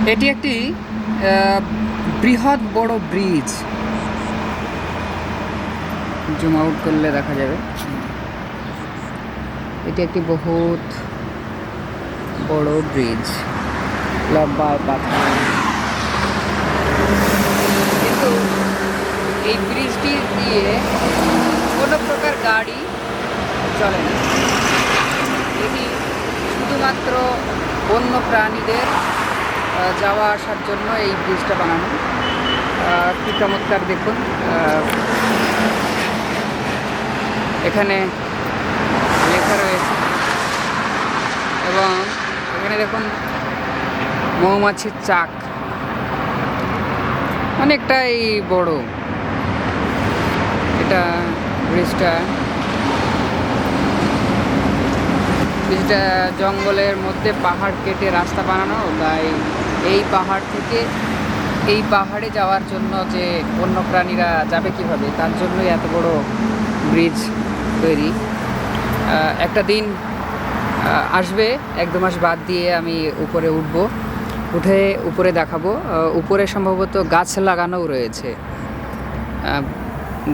এটি একটি বৃহৎ বড় ব্রিজ। জুম আউট করলে দেখা যাবে এটি একটি বহুত বড় ব্রিজ, লম্বা পাথর। কিন্তু এই ব্রিজটি দিয়ে কোনো প্রকার গাড়ি চলে না। এটি শুধুমাত্র বন্য প্রাণীদের যাওয়া আসার জন্য এই ব্রিজটা বানানো। কি চমৎকার দেখুন, এখানে লেখা রয়েছে এবং এখানে দেখুন মৌমাছির চাক, অনেকটাই বড় এটা ব্রিজটা। জঙ্গলের মধ্যে পাহাড় কেটে রাস্তা বানানো, তাই এই পাহাড় থেকে এই পাহাড়ে যাওয়ার জন্য যে বন্য প্রাণীরা যাবে কিভাবে, তার জন্যই এত বড় ব্রিজ তৈরি। একটা দিন আসবে, 1-2 মাস বাদ দিয়ে আমি উপরে উঠে উপরে দেখাবো। উপরে সম্ভবত গাছ লাগানোও রয়েছে,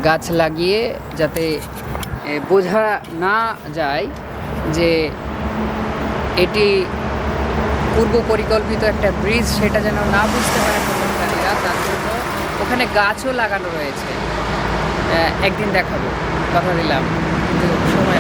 গাছ লাগিয়ে যাতে বোঝা না যায় যে এটি পূর্ব পরিকল্পিত একটা ব্রিজ, সেটা যেন না বুঝতে পারে ভ্রমণকারীরা, তার জন্য ওখানে গাছও লাগানো রয়েছে। একদিন দেখাবো, কথা দিলাম, কিন্তু সময়